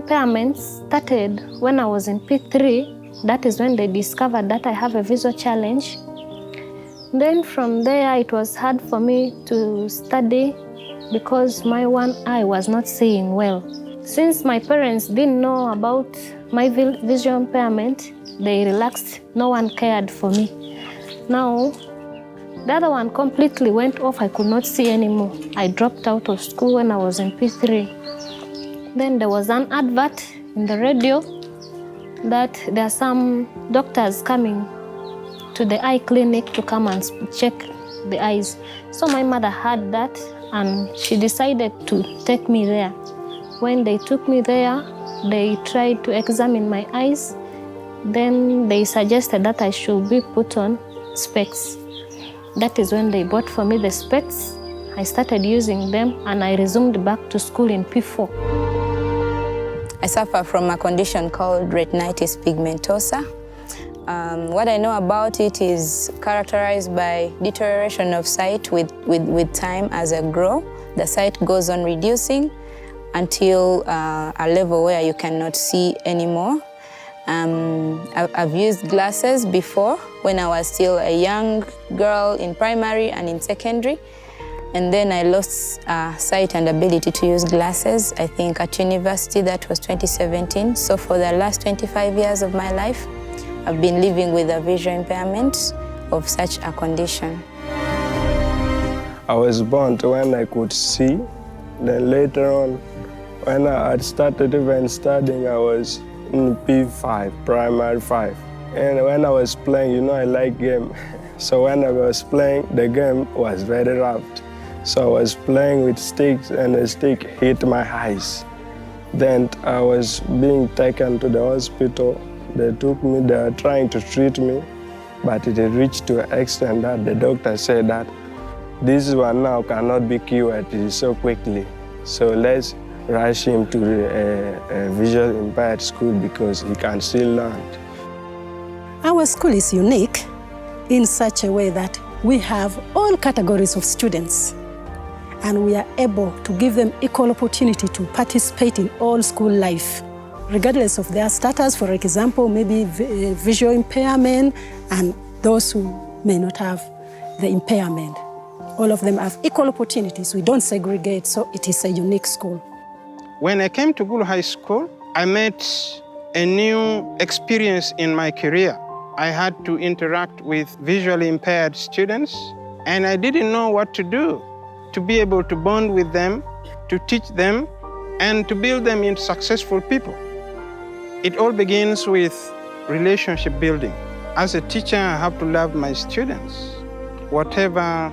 impairment started when I was in P3. That is when they discovered that I have a visual challenge. Then from there, it was hard for me to study because my one eye was not seeing well. Since my parents didn't know about my visual impairment, they relaxed. No one cared for me. Now, the other one completely went off. I could not see anymore. I dropped out of school when I was in P3. Then there was an advert in the radio that there are some doctors coming to the eye clinic to come and check the eyes. So my mother heard that and she decided to take me there. When they took me there, they tried to examine my eyes. Then they suggested that I should be put on specs. That is when they bought for me the specs. I started using them and I resumed back to school in P4. I suffer from a condition called retinitis pigmentosa. What I know about it is characterized by deterioration of sight with time as I grow. The sight goes on reducing until a level where you cannot see anymore. I've used glasses before when I was still a young girl in primary and in secondary. And then I lost sight and ability to use glasses, I think at university. That was 2017. So for the last 25 years of my life, I've been living with a visual impairment of such a condition. I was born when I could see. Then later on, when I had started even studying, I was in P5, primary 5. And when I was playing, I like game. So when I was playing, the game was very rough. So I was playing with sticks and the stick hit my eyes. Then I was being taken to the hospital. They took me, they were trying to treat me, but it reached to an extent that the doctor said that this one now cannot be cured so quickly. So let's rush him to a visual impaired school because he can still learn. Our school is unique in such a way that we have all categories of students and we are able to give them equal opportunity to participate in all school life, regardless of their status, for example, maybe visual impairment and those who may not have the impairment. All of them have equal opportunities. We don't segregate, so it is a unique school. When I came to Gulu High School, I met a new experience in my career. I had to interact with visually impaired students, and I didn't know what to do to be able to bond with them, to teach them, and to build them into successful people. It all begins with relationship building. As a teacher, I have to love my students. Whatever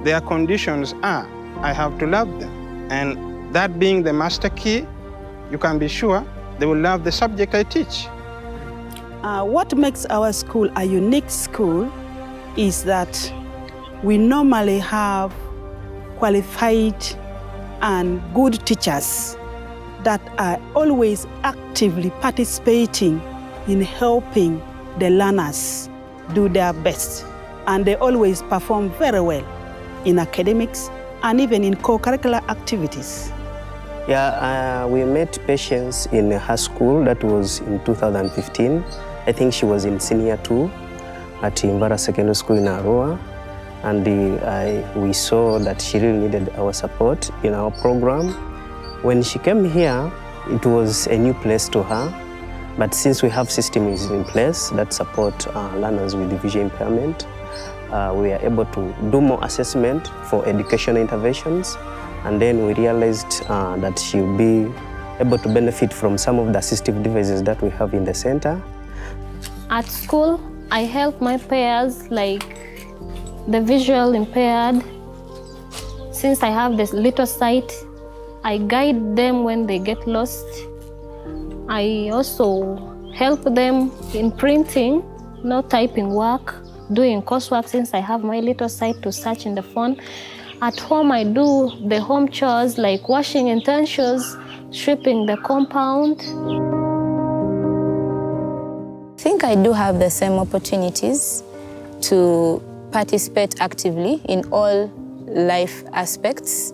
their conditions are, I have to love them. And that being the master key, you can be sure they will love the subject I teach. What makes our school a unique school is that we normally have qualified and good teachers that are always actively participating in helping the learners do their best. And they always perform very well in academics and even in co-curricular activities. Yeah, we met Patience in her school. That was in 2015. I think she was in senior 2 at Imvara Secondary School in Arua. And we saw that she really needed our support in our program. When she came here, it was a new place to her. But since we have systems in place that support learners with visual impairment, we are able to do more assessment for educational interventions. And then we realized that she'll be able to benefit from some of the assistive devices that we have in the center. At school, I help my peers, like the visual impaired. Since I have this little sight, I guide them when they get lost. I also help them in printing, typing work, doing coursework since I have my little sight to search in the phone. At home, I do the home chores like washing utensils, sweeping the compound. I think I do have the same opportunities to participate actively in all life aspects,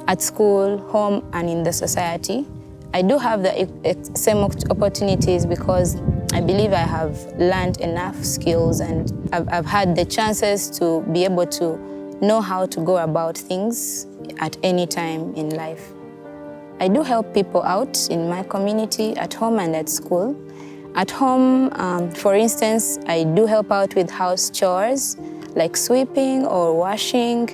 at school, home, and in the society. I do have the same opportunities because I believe I have learned enough skills and I've had the chances to be able to know how to go about things at any time in life. I do help people out in my community, at home and at school. At home, for instance, I do help out with house chores like sweeping or washing,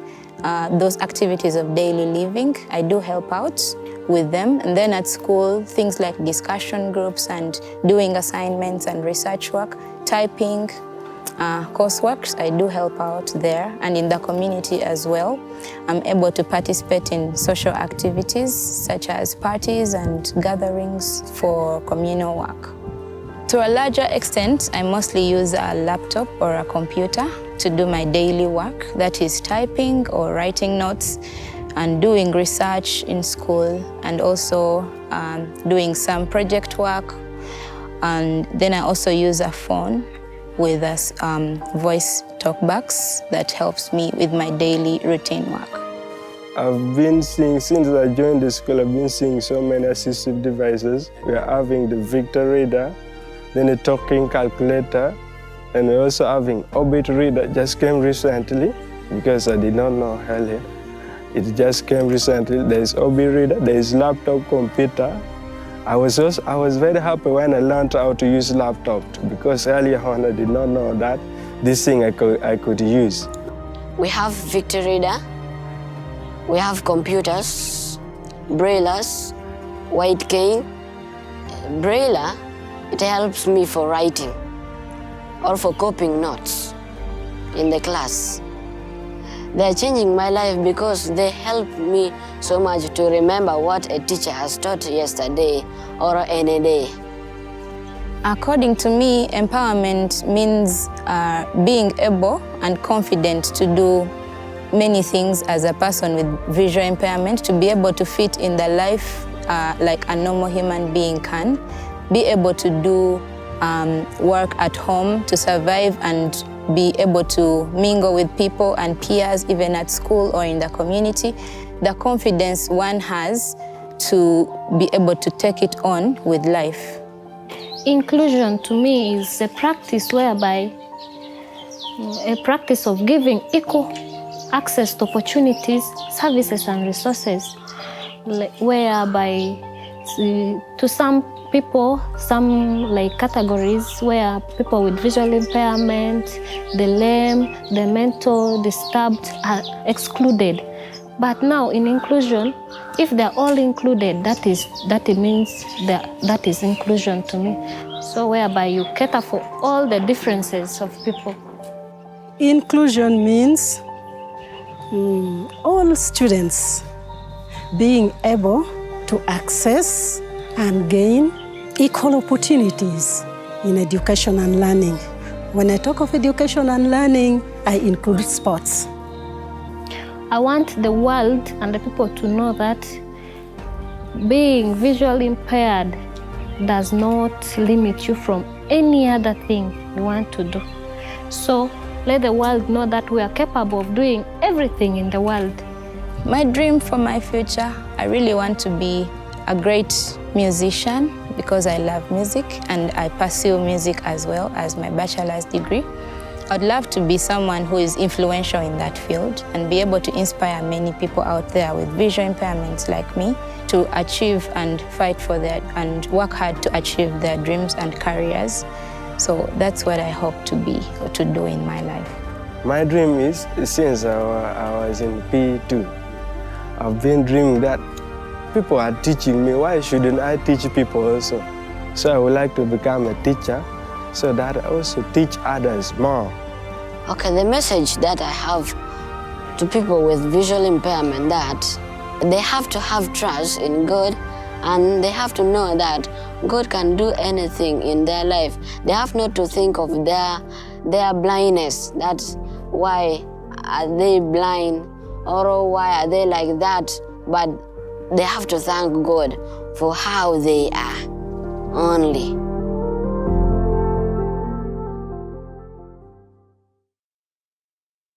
those activities of daily living. I do help out with them. And then at school, things like discussion groups and doing assignments and research work, typing, coursework, I do help out there. And in the community as well, I'm able to participate in social activities such as parties and gatherings for communal work. To a larger extent, I mostly use a laptop or a computer to do my daily work, that is typing or writing notes and doing research in school and also doing some project work. And then I also use a phone with voice talkbacks that helps me with my daily routine work. I've been seeing, since I joined the school, I've been seeing so many assistive devices. We're having the Victor reader, then a talking calculator, and we're also having Orbit reader, just came recently because I did not know hele. It just came recently. There's Orbit reader, there's laptop computer. I was very happy when I learned how to use laptop because earlier on I did not know that this thing I could use. We have Victor reader, we have computers, braillers, white cane. Brailler, it helps me for writing or for copying notes in the class. They're changing my life because they help me so much to remember what a teacher has taught yesterday or any day. According to me, empowerment means being able and confident to do many things as a person with visual impairment, to be able to fit in the life like a normal human being can, be able to do work at home, to survive and be able to mingle with people and peers, even at school or in the community. The confidence one has to be able to take it on with life. Inclusion to me is a practice whereby, a practice of giving equal access to opportunities, services and resources, whereby to some people, some like categories where people with visual impairment, the lame, the mental disturbed are excluded. But now in inclusion, if they're all included, that means that is inclusion to me. So whereby you cater for all the differences of people. Inclusion means all students being able to access and gain equal opportunities in education and learning. When I talk of education and learning, I include sports. I want the world and the people to know that being visually impaired does not limit you from any other thing you want to do. So let the world know that we are capable of doing everything in the world. My dream for my future, I really want to be a great musician because I love music and I pursue music as well as my bachelor's degree. I'd love to be someone who is influential in that field and be able to inspire many people out there with visual impairments like me to achieve and fight for that and work hard to achieve their dreams and careers. So that's what I hope to be or to do in my life. My dream is, since I was in P2, I've been dreaming that people are teaching me, why shouldn't I teach people also? So I would like to become a teacher so that I also teach others more. Okay, the message that I have to people with visual impairment, that they have to have trust in God and they have to know that God can do anything in their life. They have not to think of their blindness, that's why are they blind or why are they like that, but they have to thank God for how they are only.